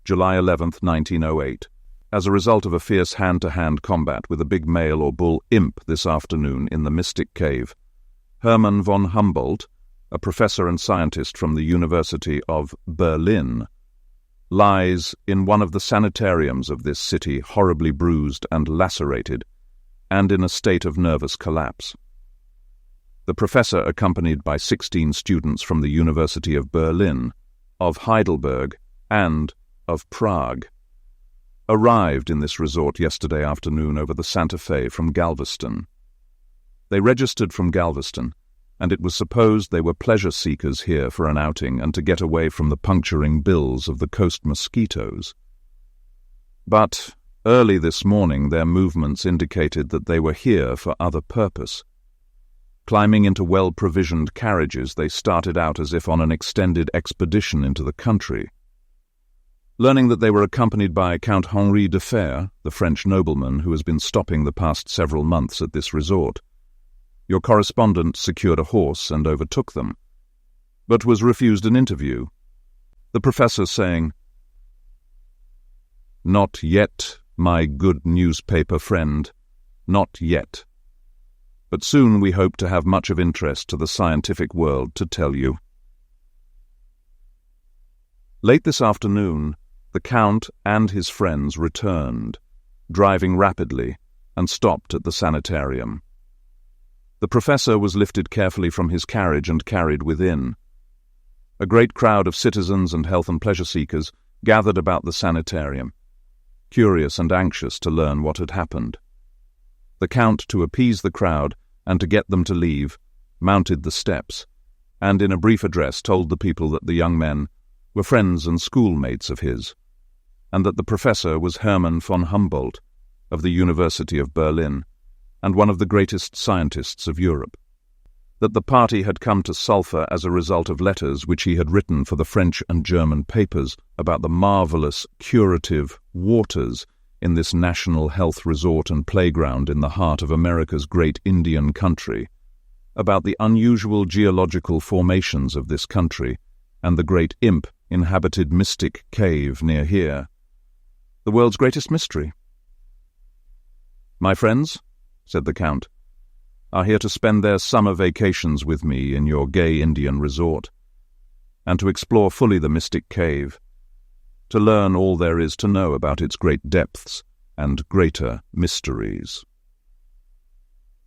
July 11, 1908, as a result of a fierce hand-to-hand combat with a big male or bull imp this afternoon in the Mystic Cave. Hermann von Humboldt, a professor and scientist from the University of Berlin, lies in one of the sanitariums of this city, horribly bruised and lacerated, and in a state of nervous collapse. The professor, accompanied by 16 students from the University of Berlin, of Heidelberg, and of Prague, arrived in this resort yesterday afternoon over the Santa Fe from Galveston. They registered from Galveston, and it was supposed they were pleasure seekers here for an outing and to get away from the puncturing bills of the coast mosquitoes. But early this morning their movements indicated that they were here for other purpose. Climbing into well-provisioned carriages, they started out as if on an extended expedition into the country. Learning that they were accompanied by Count Henri de Fer, the French nobleman who has been stopping the past several months at this resort, your correspondent secured a horse and overtook them, but was refused an interview, the professor saying, "Not yet, my good newspaper friend, not yet. But soon we hope to have much of interest to the scientific world to tell you." Late this afternoon, the Count and his friends returned, driving rapidly, and stopped at the sanitarium. The professor was lifted carefully from his carriage and carried within. A great crowd of citizens and health and pleasure seekers gathered about the sanitarium, curious and anxious to learn what had happened. The Count, to appease the crowd and to get them to leave, mounted the steps, and in a brief address told the people that the young men were friends and schoolmates of his, and that the professor was Hermann von Humboldt of the University of Berlin, and one of the greatest scientists of Europe. That the party had come to Sulphur as a result of letters which he had written for the French and German papers about the marvelous curative waters in this national health resort and playground in the heart of America's great Indian country, about the unusual geological formations of this country, and the great imp inhabited Mystic Cave near here, the world's greatest mystery. "My friends," said the Count, "are here to spend their summer vacations with me in your gay Indian resort, and to explore fully the Mystic Cave, to learn all there is to know about its great depths and greater mysteries."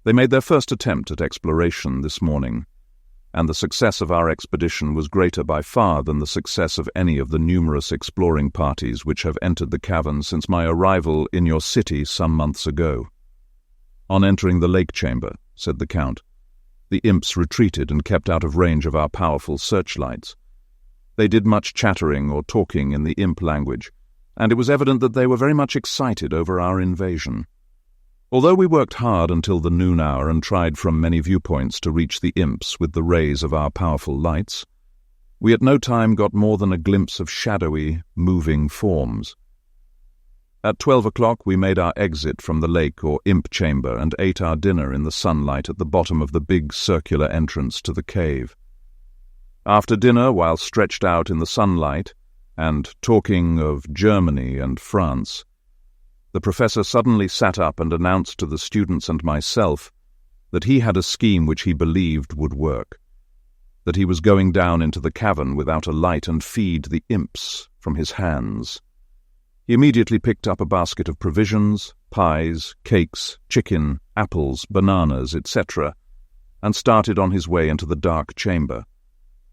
They made their first attempt at exploration this morning, and the success of our expedition was greater by far than the success of any of the numerous exploring parties which have entered the cavern since my arrival in your city some months ago. "On entering the lake chamber," said the Count, "the imps retreated and kept out of range of our powerful searchlights. They did much chattering or talking in the imp language, and it was evident that they were very much excited over our invasion. Although we worked hard until the noon hour and tried from many viewpoints to reach the imps with the rays of our powerful lights, we at no time got more than a glimpse of shadowy, moving forms. At 12 o'clock we made our exit from the lake or imp chamber and ate our dinner in the sunlight at the bottom of the big circular entrance to the cave. After dinner, while stretched out in the sunlight and talking of Germany and France, the professor suddenly sat up and announced to the students and myself that he had a scheme which he believed would work, that he was going down into the cavern without a light and feed the imps from his hands. He immediately picked up a basket of provisions, pies, cakes, chicken, apples, bananas, etc., and started on his way into the dark chamber,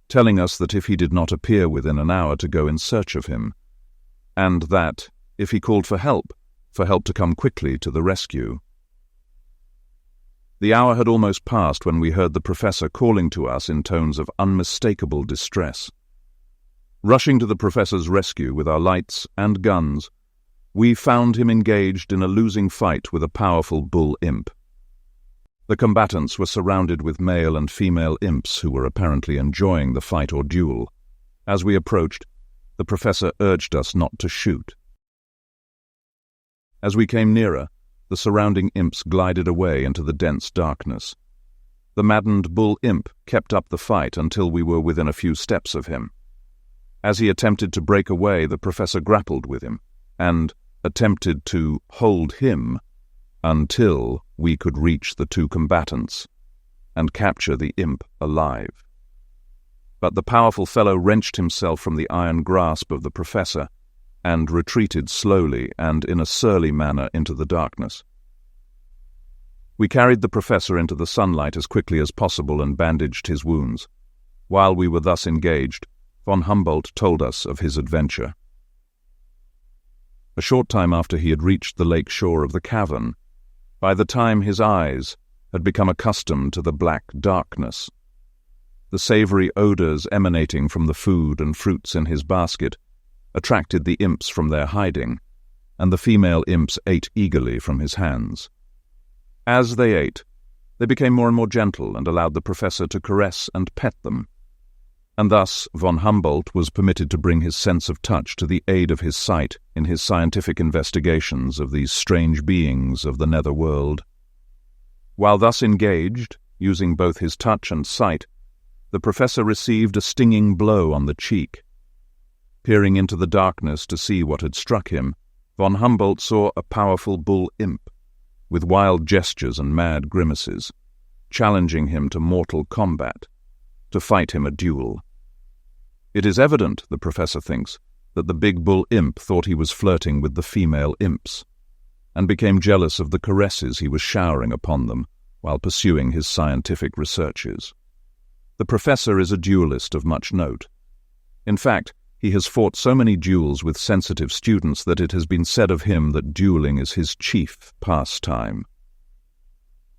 telling us that if he did not appear within an hour to go in search of him, and that, if he called for help to come quickly to the rescue. The hour had almost passed when we heard the professor calling to us in tones of unmistakable distress. Rushing to the professor's rescue with our lights and guns, we found him engaged in a losing fight with a powerful bull imp. The combatants were surrounded with male and female imps who were apparently enjoying the fight or duel. As we approached, the professor urged us not to shoot. As we came nearer, the surrounding imps glided away into the dense darkness. The maddened bull imp kept up the fight until we were within a few steps of him. As he attempted to break away, the professor grappled with him and attempted to hold him until we could reach the two combatants and capture the imp alive. But the powerful fellow wrenched himself from the iron grasp of the professor and retreated slowly and in a surly manner into the darkness. We carried the professor into the sunlight as quickly as possible and bandaged his wounds. While we were thus engaged, von Humboldt told us of his adventure. A short time after he had reached the lake shore of the cavern, by the time his eyes had become accustomed to the black darkness, the savory odors emanating from the food and fruits in his basket attracted the imps from their hiding, and the female imps ate eagerly from his hands. As they ate, they became more and more gentle and allowed the professor to caress and pet them. And thus von Humboldt was permitted to bring his sense of touch to the aid of his sight in his scientific investigations of these strange beings of the nether world. While thus engaged, using both his touch and sight, the professor received a stinging blow on the cheek. Peering into the darkness to see what had struck him, von Humboldt saw a powerful bull imp, with wild gestures and mad grimaces, challenging him to mortal combat, to fight him a duel. It is evident, the professor thinks, that the big bull imp thought he was flirting with the female imps, and became jealous of the caresses he was showering upon them while pursuing his scientific researches. The professor is a duelist of much note. In fact, he has fought so many duels with sensitive students that it has been said of him that dueling is his chief pastime.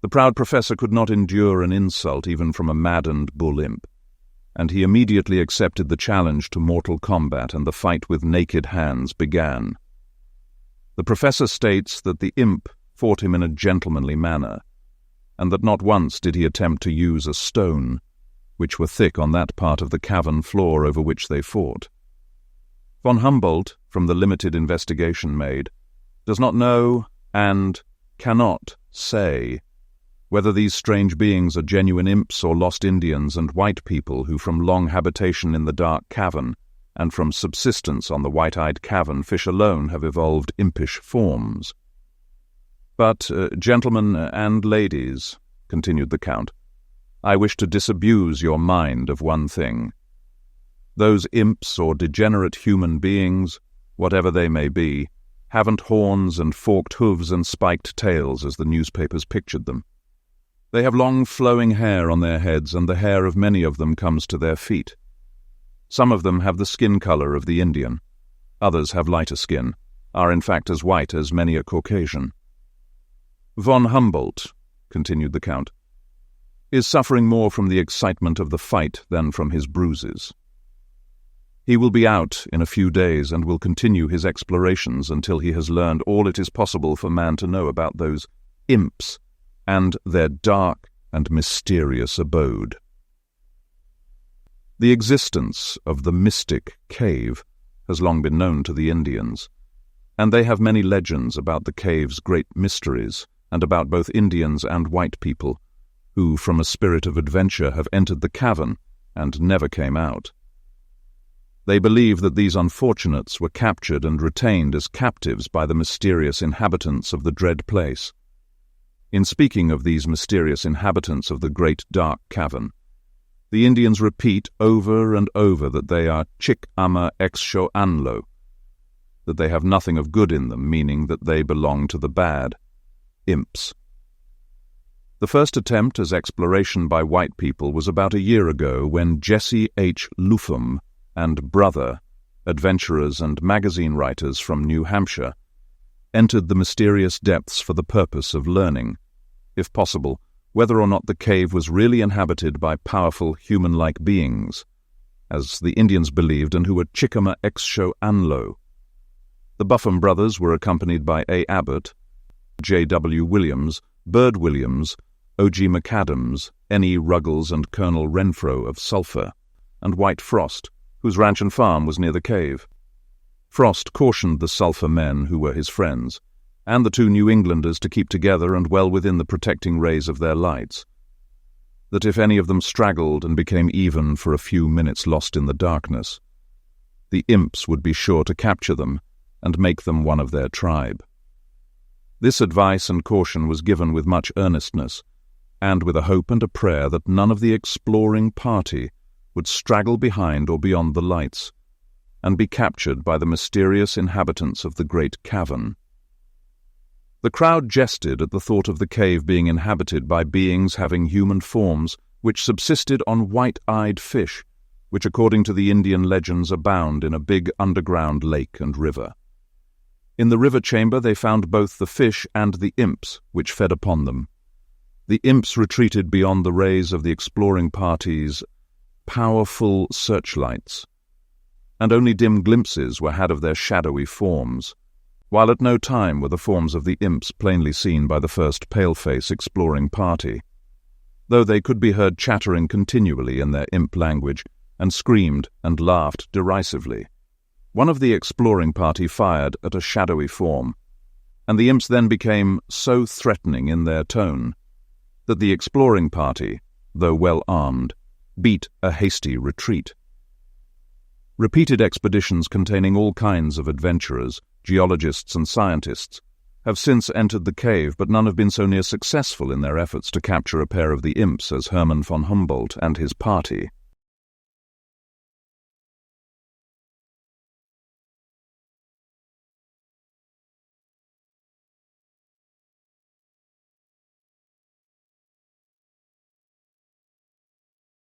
The proud professor could not endure an insult even from a maddened bull imp, and he immediately accepted the challenge to mortal combat, and the fight with naked hands began. The professor states that the imp fought him in a gentlemanly manner, and that not once did he attempt to use a stone, which were thick on that part of the cavern floor over which they fought. Von Humboldt, from the limited investigation made, does not know and cannot say whether these strange beings are genuine imps or lost Indians and white people who from long habitation in the dark cavern and from subsistence on the white-eyed cavern fish alone have evolved impish forms. But, gentlemen and ladies, continued the Count, I wish to disabuse your mind of one thing. Those imps or degenerate human beings, whatever they may be, haven't horns and forked hooves and spiked tails as the newspapers pictured them. They have long flowing hair on their heads, and the hair of many of them comes to their feet. Some of them have the skin color of the Indian. Others have lighter skin, are in fact as white as many a Caucasian. Von Humboldt, continued the Count, is suffering more from the excitement of the fight than from his bruises. He will be out in a few days and will continue his explorations until he has learned all it is possible for man to know about those imps and their dark and mysterious abode. The existence of the mystic cave has long been known to the Indians, and they have many legends about the cave's great mysteries and about both Indians and white people, who from a spirit of adventure have entered the cavern and never came out. They believe that these unfortunates were captured and retained as captives by the mysterious inhabitants of the dread place. In speaking of these mysterious inhabitants of the great dark cavern, the Indians repeat over and over that they are Chik ama exsho anlo, that they have nothing of good in them, meaning that they belong to the bad, imps. The first attempt as exploration by white people was about a year ago when Jesse H. Lupham and brother, adventurers and magazine writers from New Hampshire, entered the mysterious depths for the purpose of learning, if possible, whether or not the cave was really inhabited by powerful human-like beings, as the Indians believed, and who were Chicama Exsho Anlo. The Buffum brothers were accompanied by A. Abbott, J. W. Williams, Bird Williams, O. G. McAdams, N. E. Ruggles, and Colonel Renfro of Sulphur, and White Frost, whose ranch and farm was near the cave. Frost cautioned the Sulphur men, who were his friends, and the two New Englanders to keep together and well within the protecting rays of their lights, that if any of them straggled and became even for a few minutes lost in the darkness, the Imps would be sure to capture them and make them one of their tribe. This advice and caution was given with much earnestness, and with a hope and a prayer that none of the exploring party would straggle behind or beyond the lights, and be captured by the mysterious inhabitants of the great cavern. The crowd jested at the thought of the cave being inhabited by beings having human forms which subsisted on white-eyed fish, which according to the Indian legends abound in a big underground lake and river. In the river chamber they found both the fish and the Imps which fed upon them. The Imps retreated beyond the rays of the exploring party's powerful searchlights, and only dim glimpses were had of their shadowy forms, while at no time were the forms of the Imps plainly seen by the first pale-face exploring party, though they could be heard chattering continually in their Imp language, and screamed and laughed derisively. One of the exploring party fired at a shadowy form, and the Imps then became so threatening in their tone that the exploring party, though well armed, beat a hasty retreat. Repeated expeditions containing all kinds of adventurers, geologists and scientists, have since entered the cave, but none have been so near successful in their efforts to capture a pair of the Imps as Hermann von Humboldt and his party.